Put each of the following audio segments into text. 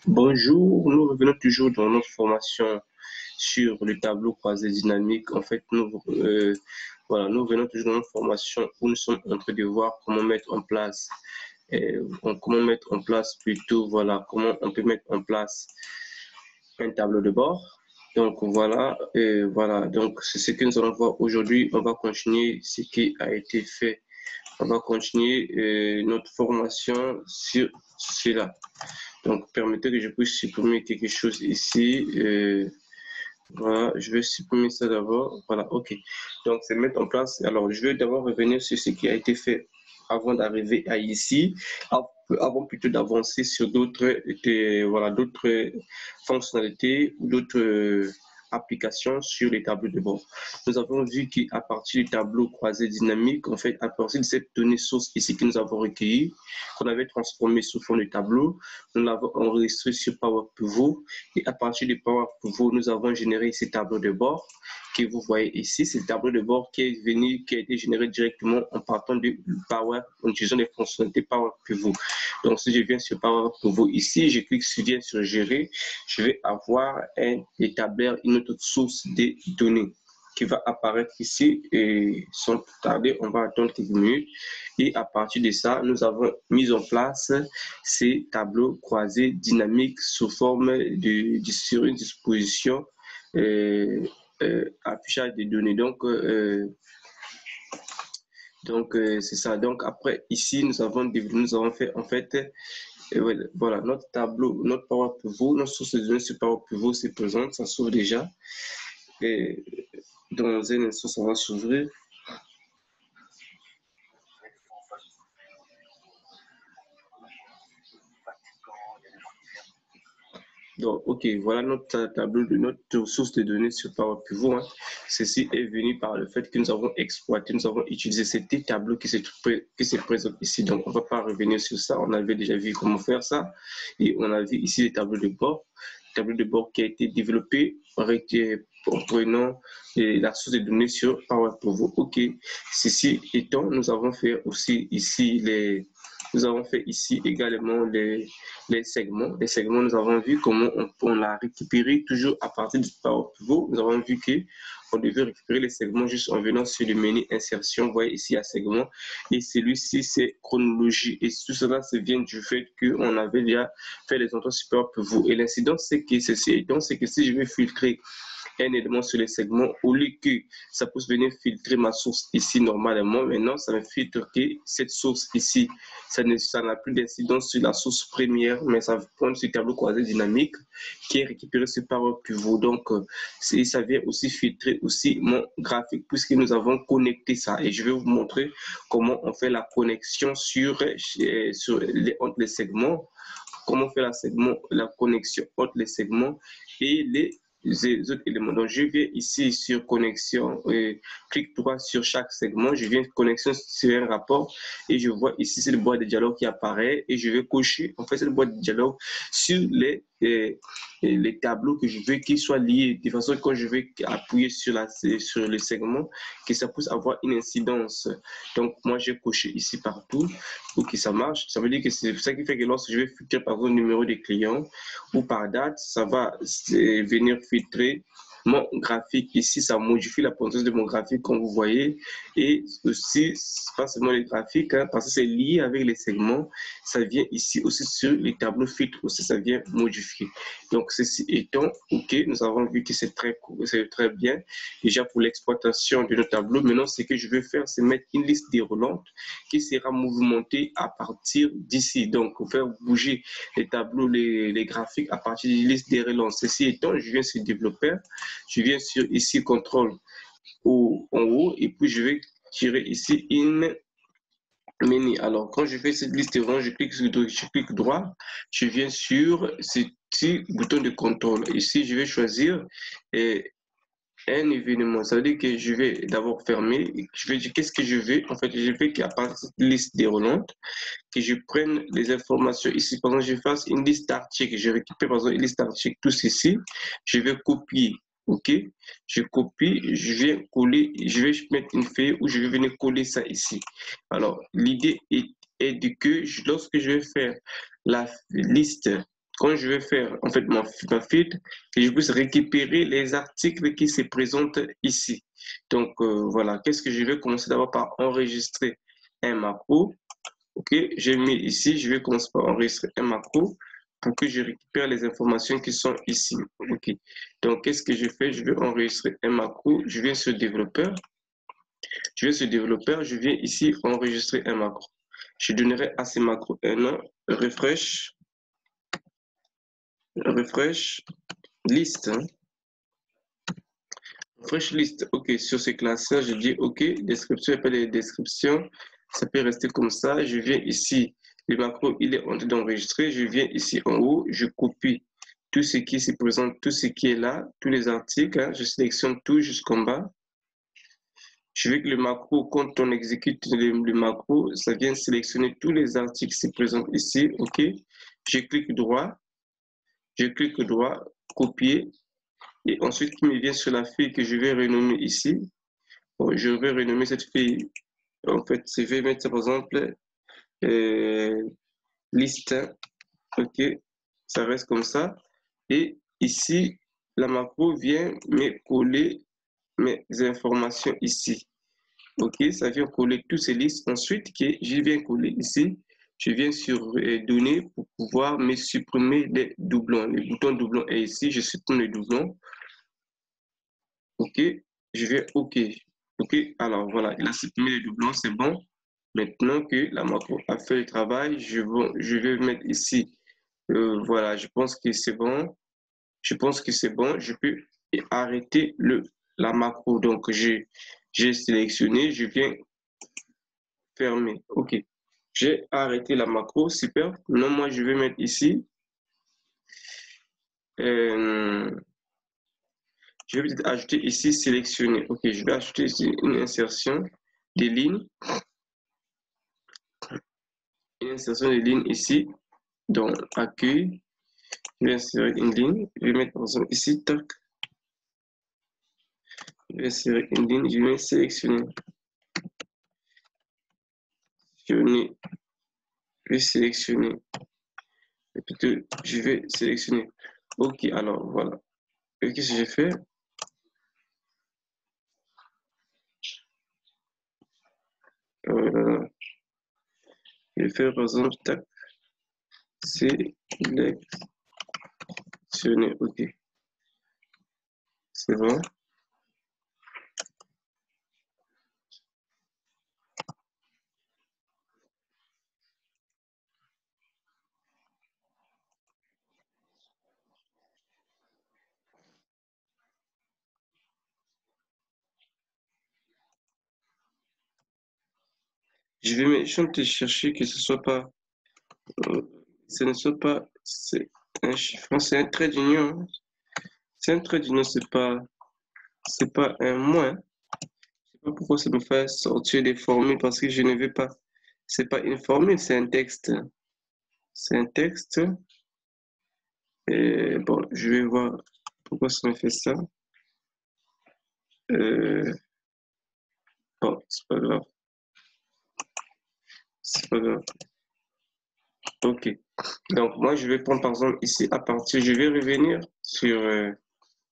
Bonjour, nous revenons toujours dans notre formation sur le tableau croisé dynamique. En fait, nous revenons toujours dans notre formation où nous sommes en train de voir comment mettre en place, comment on peut mettre en place un tableau de bord. Donc voilà, donc c'est ce que nous allons voir aujourd'hui. On va continuer ce qui a été fait. On va continuer notre formation sur cela. Donc, permettez que je puisse supprimer quelque chose ici. Voilà, je vais supprimer ça d'abord. Voilà, OK. Donc, c'est mettre en place. Alors, je vais d'abord revenir sur ce qui a été fait avant d'arriver à ici, avant plutôt d'avancer sur d'autres fonctionnalités ou d'autres applications sur les tableaux de bord. Nous avons vu qu'à partir du tableau croisé dynamique, en fait, à partir de cette donnée source ici que nous avons recueillie, qu'on avait transformée sous forme de tableau, nous l'avons enregistré sur Power Pivot et à partir de Power Pivot, nous avons généré ces tableaux de bord que vous voyez ici. C'est le tableau de bord qui a été généré directement en partant de Power, en utilisant les fonctionnalités Power Pivot. Donc, si je viens sur Power Pivot ici, je clique sur Gérer, je vais avoir un établir une autre source de données qui va apparaître ici et sans tarder, on va attendre quelques minutes. Et à partir de ça, nous avons mis en place ces tableaux croisés dynamiques sous forme sur une disposition affichage des données. Donc, c'est ça. Donc, après, ici, nous avons fait en fait voilà, notre tableau, notre Power Pivot, notre source de données sur Power Pivot se présente, ça s'ouvre déjà. Et dans un instant, ça va s'ouvrir. Donc, OK, voilà notre tableau de notre source de données sur Power Pivot. Hein. Ceci est venu par le fait que nous avons exploité, nous avons utilisé ces tableaux qui se présentent ici. Donc, on ne va pas revenir sur ça. On avait déjà vu comment faire ça. Et on a vu ici les tableaux de bord. Le tableau de bord qui a été développé en prenant la source de données sur Power Pivot. OK, ceci étant, nous avons fait aussi ici nous avons fait ici également les segments. Les segments, nous avons vu comment on l'a récupéré toujours à partir du Power Pivot. Nous avons vu qu'on devait récupérer les segments juste en venant sur le menu insertion. Vous voyez ici, il y a segment. Et celui-ci, c'est chronologie. Et tout cela, ça vient du fait qu'on avait déjà fait les entrées sur Power Pivot. Et l'incident, c'est que ceci étant, c'est que si je veux filtrer un élément sur les segments, au lieu que ça puisse venir filtrer ma source ici normalement, maintenant ça va filtrer que cette source ici, ça n'a plus d'incidence sur la source première, mais ça prend ce tableau croisé dynamique qui est récupéré sur Power Pivot. Donc, ça vient aussi filtrer aussi mon graphique puisque nous avons connecté ça. Et je vais vous montrer comment on fait la connexion entre les segments, comment on fait la connexion entre les segments et les autres éléments. Donc, je viens ici sur connexion, clic droit sur chaque segment, je viens connexion sur un rapport et je vois ici, c'est le boîte de dialogue qui apparaît et je vais cocher, en fait, c'est le boîte de dialogue sur les tableaux que je veux qu'ils soient liés de façon que quand je vais appuyer sur le segment, que ça puisse avoir une incidence. Donc, moi, j'ai coché ici partout pour que ça marche. Ça veut dire que c'est ça qui fait que lorsque je vais filtrer par exemple le numéro des clients ou par date, ça va venir filtrer mon graphique. Ici, ça modifie la potence de mon graphique, comme vous voyez. Et aussi, pas seulement les graphiques, hein, parce que c'est lié avec les segments, ça vient ici aussi sur les tableaux filtres, aussi ça vient modifier. Donc, ceci étant, OK, nous avons vu que c'est très bien. Déjà pour l'exploitation de nos tableaux, maintenant, ce que je veux faire, c'est mettre une liste déroulante qui sera mouvementée à partir d'ici. Donc, pour faire bouger les tableaux, les graphiques à partir d'une liste déroulante. Ceci étant, je viens sur développeur, je viens sur ici contrôle en haut et puis je vais tirer ici une menu. Alors, quand je fais cette liste déroulante, je clique droit, je viens sur ce petit bouton de contrôle. Ici, je vais choisir un événement. Ça veut dire que je vais d'abord fermer. Je vais dire qu'est-ce que je veux. En fait, je veux qu'à partir de cette liste déroulante, que je prenne les informations ici. Par exemple, je fasse une liste d'articles. Je récupère par exemple une liste d'articles tous ici. Je vais copier. OK? Je copie, je viens coller, je vais mettre une feuille où je vais venir coller ça ici. Alors, l'idée est dit que lorsque je vais faire la liste, quand je vais faire en fait ma feed, que je puisse récupérer les articles qui se présentent ici. Donc voilà, qu'est-ce que je vais commencer d'abord par enregistrer un macro. Ok, j'ai mis ici, je vais commencer par enregistrer un macro pour que je récupère les informations qui sont ici. Ok, donc qu'est-ce que je fais? Je vais enregistrer un macro, je viens sur développeur, je viens ici enregistrer un macro. Je donnerai à ces macros un nom, refresh list. Hein. Refresh list. Ok, sur ces classes-là, je dis ok, description, appelle les descriptions. Ça peut rester comme ça. Je viens ici, le macro, il est en train d'enregistrer. Je viens ici en haut, je copie tout ce qui se présente, tout ce qui est là, tous les articles. Hein. Je sélectionne tout jusqu'en bas. Je veux que le macro, quand on exécute le macro, ça vient sélectionner tous les articles qui se présentent ici. OK. Je clique droit, copier. Et ensuite, il me vient sur la fille que je vais renommer ici. Bon, je vais renommer cette fille. En fait, je vais mettre, par exemple, liste. OK. Ça reste comme ça. Et ici, la macro vient me coller mes informations ici. OK, ça vient coller toutes ces listes. Ensuite, je viens coller ici. Je viens sur données pour pouvoir me supprimer les doublons. Le bouton doublon est ici. Je supprime les doublons. OK, je vais OK. OK, alors voilà, il a supprimé les doublons, c'est bon. Maintenant que la macro a fait le travail, je vais mettre ici. Voilà, je pense que c'est bon. Je pense que c'est bon. Je peux arrêter la macro. Donc, j'ai sélectionné. Je viens fermer. OK. J'ai arrêté la macro. Super. Maintenant, moi, je vais mettre ici. Je vais peut-être ajouter ici sélectionner. OK. Je vais ajouter ici une insertion des lignes. Une insertion des lignes ici. Dans accueil. Je vais insérer une ligne. Je vais mettre par exemple ici. Tac. Je vais insérer une ligne. Je vais sélectionner. Je vais sélectionner. Et plutôt, je vais sélectionner. OK. Alors, voilà. Et qu'est-ce que j'ai fait? Je vais faire par exemple, tac, sélectionner, OK, c'est bon. Je suis en train de chercher que ce ne soit pas, c'est un chiffre, c'est un trait d'union. C'est un trait d'union, c'est pas un moins. Je sais pas pourquoi ça me fait sortir des formules parce que je ne veux pas. C'est pas une formule, c'est un texte. C'est un texte. Et bon, je vais voir pourquoi ça me fait ça. Bon, c'est pas grave. C'est pas grave. OK. Donc, moi, je vais prendre par exemple ici, à partir, je vais revenir sur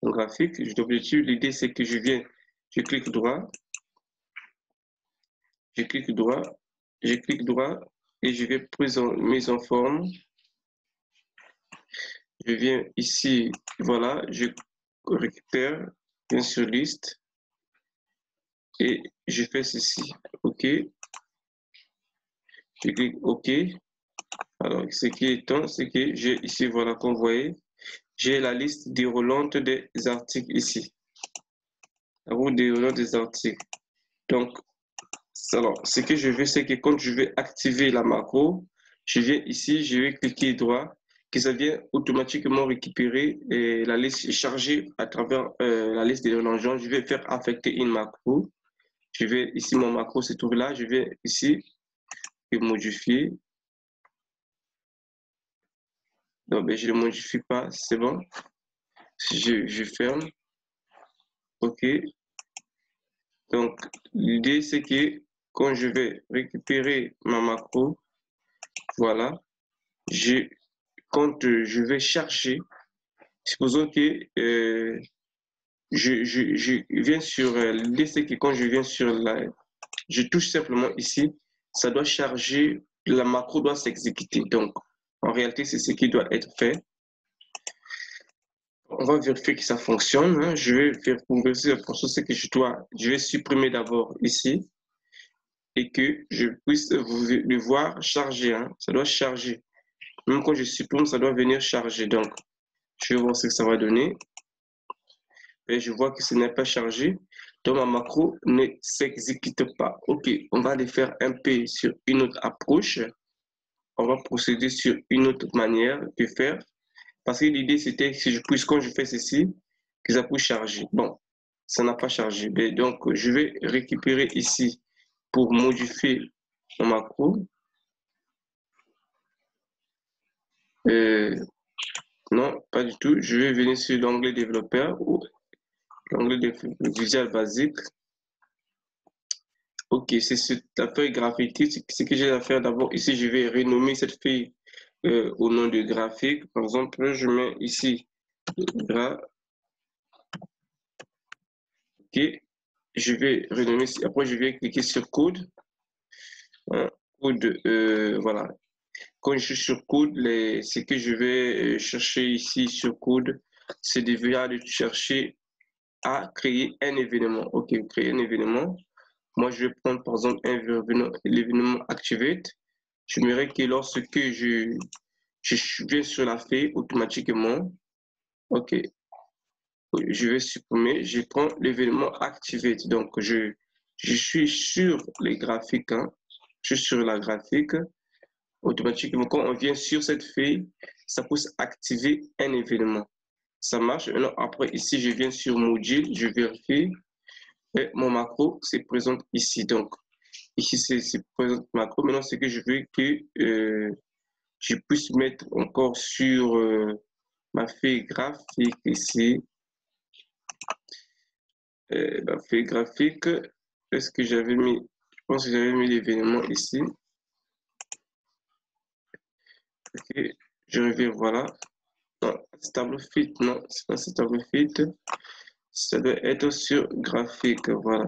mon graphique. L'objectif, l'idée, c'est que je clique droit, je clique droit, je clique droit et je vais mise en forme. Je viens ici, voilà, je récupère, bien sur liste et je fais ceci. OK. Je clique OK. Alors, ce qui est temps, c'est que j'ai ici, voilà, comme vous voyez, j'ai la liste déroulante des articles ici. La roue déroulante des articles. Donc, alors, ce que je veux, c'est que quand je vais activer la macro, je viens ici, je vais cliquer droit, que ça vient automatiquement récupérer la liste chargée à travers la liste des relangeurs. Je vais faire affecter une macro. Je vais ici, mon macro se trouve là. Je vais ici et modifier. Non, mais je ne le modifie pas, c'est bon. Je ferme. OK. Donc, l'idée, c'est que quand je vais récupérer ma macro, Voilà. Quand je vais charger, supposons que je viens sur l'idée, que quand je viens sur je touche simplement ici, ça doit charger, la macro doit s'exécuter. Donc, en réalité, c'est ce qui doit être fait. On va vérifier que ça fonctionne, hein. Je vais faire pour vérifier la fonction, c'est que je vais supprimer d'abord ici et que je puisse le voir charger, hein. Ça doit charger. Même quand je supprime, ça doit venir charger. Donc, je vais voir ce que ça va donner. Et je vois que ce n'est pas chargé. Donc, ma macro ne s'exécute pas. OK, on va aller faire un peu sur une autre approche. On va procéder sur une autre manière de faire. Parce que l'idée, c'était que je puisse, quand je fais ceci, que ça puisse charger. Bon, ça n'a pas chargé. Mais donc, je vais récupérer ici pour modifier mon macro. Non, pas du tout. Je vais venir sur l'onglet développeur ou l'onglet de Visual Basic. OK, c'est cette feuille graphique. Ce que j'ai à faire d'abord, ici, je vais renommer cette feuille au nom de graphique. Par exemple, je mets ici OK, je vais renommer. Après, je vais cliquer sur code. Hein, code, voilà. Quand je suis sur code, ce que je vais chercher ici sur code, c'est de chercher à créer un événement. OK, créer un événement. Moi, je vais prendre par exemple l'événement Activate. Je dirais que lorsque je viens sur la feuille automatiquement, OK, je vais supprimer, je prends l'événement Activate. Donc, je suis sur les graphiques, hein. Je suis sur la graphique. Automatiquement, quand on vient sur cette feuille, ça peut activer un événement. Ça marche. Maintenant, après, ici, je viens sur Module, je vérifie. Et mon macro se présente ici. Donc, ici, c'est présente macro. Maintenant, c'est que je veux que je puisse mettre encore sur ma feuille graphique ici. Ma feuille graphique, est-ce que j'avais mis, je pense que j'avais mis l'événement ici. Ok, je reviens, voilà. Non, tableau fit, non, c'est pas ce tableau fit. Ça doit être sur graphique, voilà.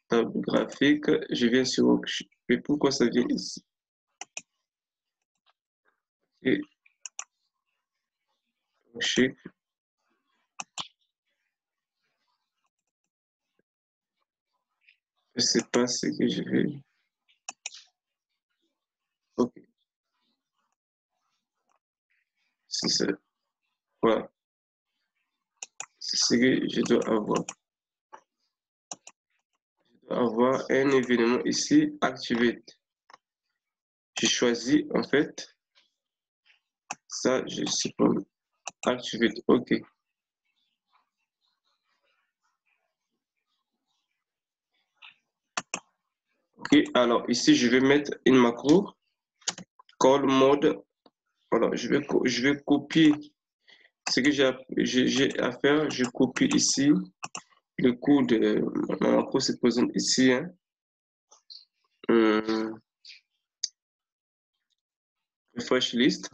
Tableau graphique, je viens sur worksheet. Mais pourquoi ça vient ici? Et worksheet. Je sais pas ce que je vais. Ok, c'est ça. Voilà, c'est ce que je dois avoir. Je dois avoir un événement ici, activate. Je choisis en fait. Ça, je supprime. Activate, ok. Ok, alors ici, je vais mettre une macro. Call mode. Voilà, je vais copier ce que j'ai à faire. Je copie ici le code de ma macro se présente ici. Hein. Refresh list.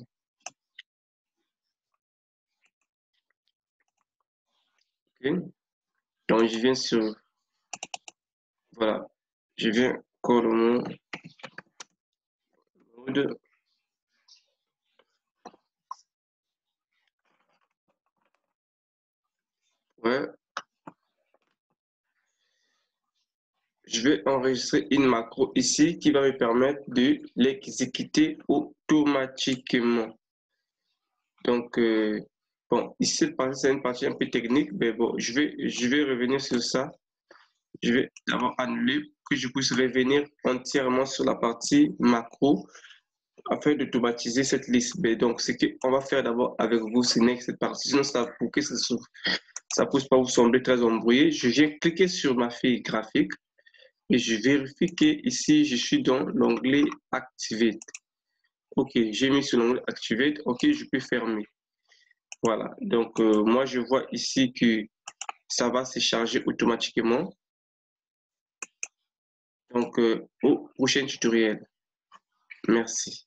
Okay. Donc, je viens sur. Voilà. Je viens call mode. Ouais. Je vais enregistrer une macro ici qui va me permettre de l'exécuter automatiquement. Donc, bon, ici, c'est une partie un peu technique, mais bon, je vais revenir sur ça. Je vais d'abord annuler pour que je puisse revenir entièrement sur la partie macro afin d'automatiser cette liste. Mais donc, ce qu'on va faire d'abord avec vous, c'est cette partie. Sinon, pour que ça ne puisse pas vous sembler très embrouillé, je viens cliquer sur ma feuille graphique et je vérifie que ici, je suis dans l'onglet Activate. OK, j'ai mis sur l'onglet Activate. OK, je peux fermer. Voilà, donc moi je vois ici que ça va se charger automatiquement. Donc au prochain tutoriel. Merci.